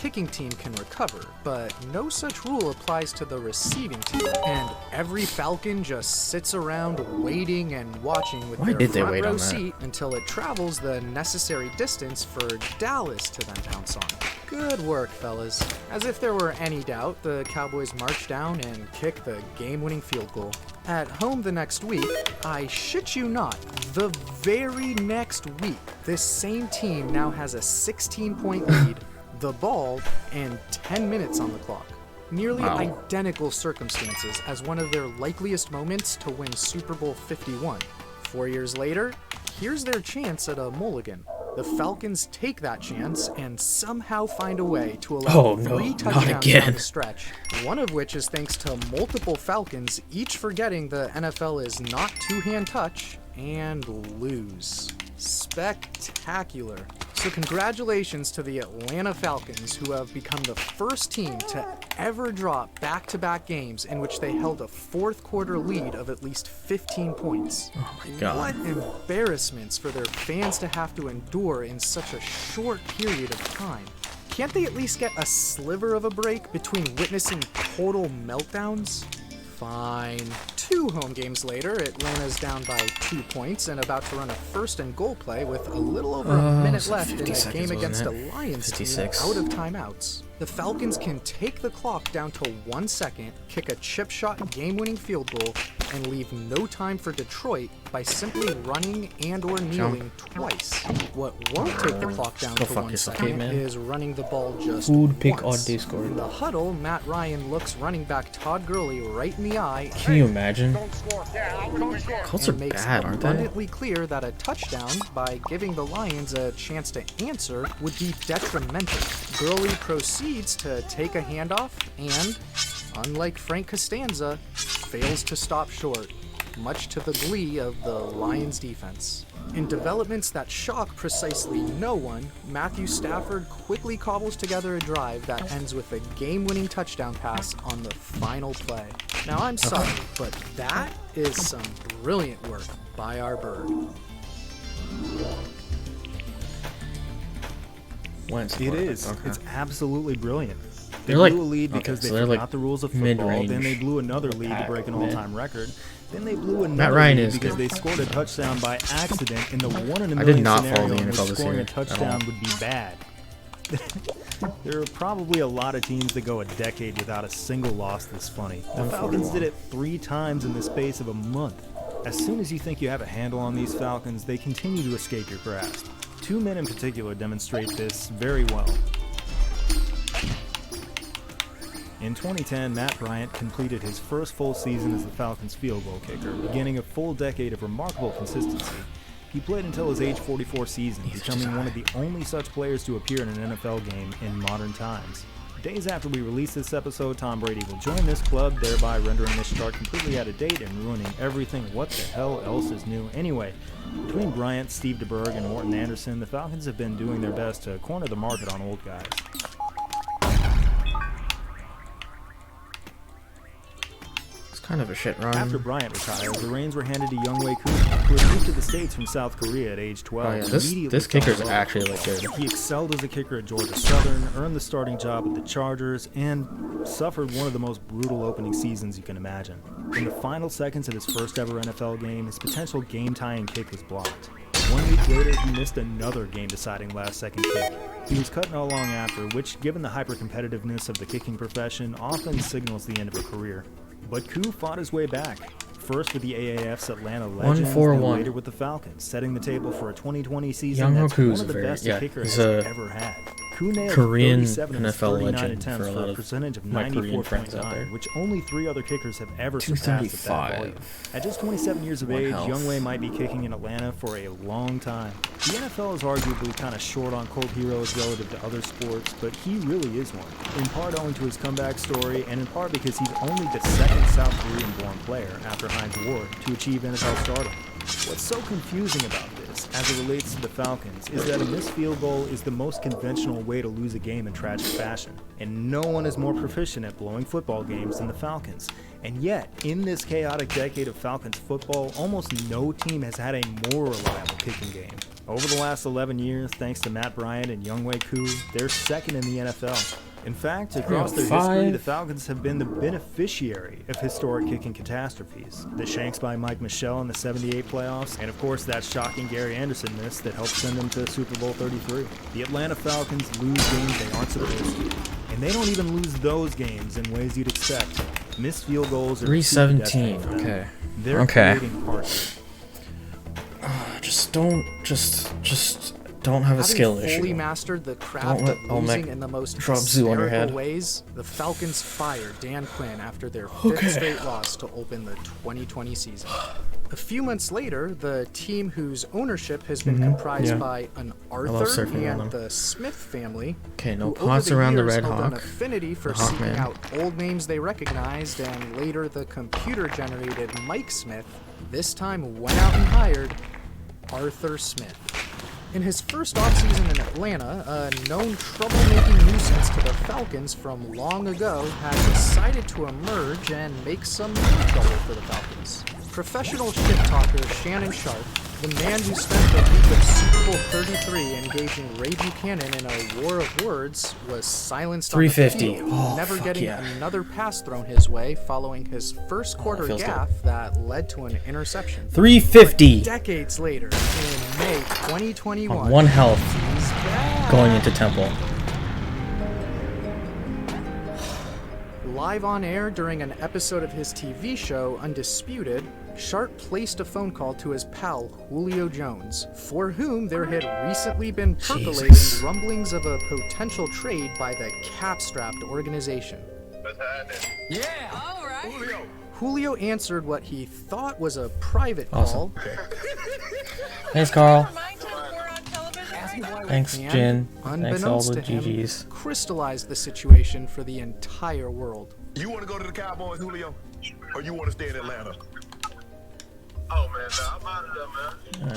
kicking team can recover, but no such rule applies to the receiving team. And every Falcon just sits around waiting and watching with their front row seat until it travels the necessary distance for Dallas to then pounce on. Good work, fellas. As if there were any doubt, the Cowboys march down and kick the game-winning field goal. At home the next week, I shit you not, the very next week, this same team now has a 16-point lead, the ball, and 10 minutes on the clock. Nearly identical circumstances as one of their likeliest moments to win Super Bowl 51. 4 years later, here's their chance at a mulligan. The Falcons take that chance and somehow find a way to allow 3 touchdowns down the stretch, one of which is thanks to multiple Falcons each forgetting the NFL is not two-hand touch, and lose. Spectacular. So congratulations to the Atlanta Falcons, who have become the first team to ever drop back-to-back games in which they held a fourth quarter lead of at least 15 points. Oh my God. What embarrassments for their fans to have to endure in such a short period of time. Can't they at least get a sliver of a break between witnessing total meltdowns? Fine. 2 home games later, Atlanta's down by 2 points and about to run a first and goal play with a little over a minute left in a game against a Lions team out of timeouts. The Falcons can take the clock down to 1 second, kick a chip shot game-winning field goal, and leave no time for Detroit by simply running and or kneeling twice. What won't take the clock down to 1 second is running the ball just once. In the huddle, Matt Ryan looks running back Todd Gurley right in the eye. Can you imagine? Colts are bad, aren't they? Abundantly clear that a touchdown, by giving the Lions a chance to answer, would be detrimental. Gurley proceeds to take a handoff and, unlike Frank Costanza, fails to stop short, much to the glee of the Lions defense. In developments that shock precisely no one, Matthew Stafford quickly cobbles together a drive that ends with a game-winning touchdown pass on the final play. Now, I'm sorry, but that is some brilliant work by our bird. It is. Okay. It's absolutely brilliant. They blew a lead because they forgot the rules of football. Then they blew another lead to break an all-time record. Then they blew another lead because they scored a touchdown by accident in the one-in-a-million scenario in which scoring a touchdown would be bad. There are probably a lot of teams that go a decade without a single loss this funny. The Falcons did it 3 times in the space of a month. As soon as you think you have a handle on these Falcons, they continue to escape your grasp. 2 men in particular demonstrate this very well. In 2010, Matt Bryant completed his first full season as the Falcons field goal kicker, beginning a full decade of remarkable consistency. He played until his age 44 season, becoming one of the only such players to appear in an NFL game in modern times. Days after we release this episode, Tom Brady will join this club, thereby rendering this chart completely out of date and ruining everything what the hell else is new anyway. Between Bryant, Steve DeBerg, and Morton Anderson, the Falcons have been doing their best to corner the market on old guys. Kind of a shit run. After Bryant retired, the reins were handed to Younghoe Koo, who had moved to the States from South Korea at age 12. Oh, yeah. This kicker's actually good. He excelled as a kicker at Georgia Southern, earned the starting job at the Chargers, and suffered one of the most brutal opening seasons you can imagine. In the final seconds of his first ever NFL game, his potential game-tying kick was blocked. 1 week later, he missed another game-deciding last-second kick. He was cut not long after, which, given the hyper-competitiveness of the kicking profession, often signals the end of a career. But Koo fought his way back, first with the AAF's Atlanta Legends, and later with the Falcons, setting the table for a 2020 season that's one of the best a kicker has ever had. Koo nailed Korean 37 of his NFL 39 legend attempts for a percentage of 94.9, which only 3 other kickers have ever surpassed at that volume. At just 27 years of age, Younghoe might be kicking in Atlanta for a long time. The NFL is arguably kind of short on cult heroes relative to other sports, but he really is one. In part owing to his comeback story, and in part because he's only the second South Korean-born player, after Hines Ward, to achieve NFL stardom. What's so confusing about this, as it relates to the Falcons, is that a missed field goal is the most conventional way to lose a game in tragic fashion, and no one is more proficient at blowing football games than the Falcons. And yet, in this chaotic decade of Falcons football, almost no team has had a more reliable kicking game. Over the last 11 years, thanks to Matt Bryant and Younghoe Koo, they're second in the NFL. In fact, across their history, the Falcons have been the beneficiary of historic kicking catastrophes. The shanks by Mike Michel in the '78 playoffs, and of course that shocking Gary Anderson miss that helped send them to Super Bowl 33. The Atlanta Falcons lose games they aren't supposed to. And they don't even lose those games in ways you'd expect. Missed field goals are 317. Okay. They're creating parts. Just don't have a skill issue. Fully mastered the craft of losing in the most hysterical ways, the Falcons fired Dan Quinn after their fifth straight loss to open the 2020 season. A few months later, the team whose ownership has been comprised by an Arthur and the Smith family, okay, no pots around the Red Hawk. An affinity for seeking out old names they recognized, and later the computer-generated Mike Smith, this time went out and hired Arthur Smith. In his first offseason in Atlanta, a known troublemaking nuisance to the Falcons from long ago had decided to emerge and make some new trouble for the Falcons. Professional shit talker Shannon Sharp, the man who spent the week of Super Bowl 33 engaging Ray Buchanan in a war of words, was silenced on the field, never getting another pass thrown his way following his first quarter gaffe that led to an interception. 350! Decades later, in May 2021, on 1 health going into Temple. Live on air during an episode of his TV show, Undisputed, Sharp placed a phone call to his pal, Julio Jones, for whom there had recently been percolating rumblings of a potential trade by the cap-strapped organization. Yeah, all right. Julio answered what he thought was a private call. Thanks, Carl. Thanks, Jin. Thanks, all the GGs. Crystallized the situation for the entire world. You want to go to the Cowboys, Julio? Or you want to stay in Atlanta? Oh, man, nah, I'm out of there, man.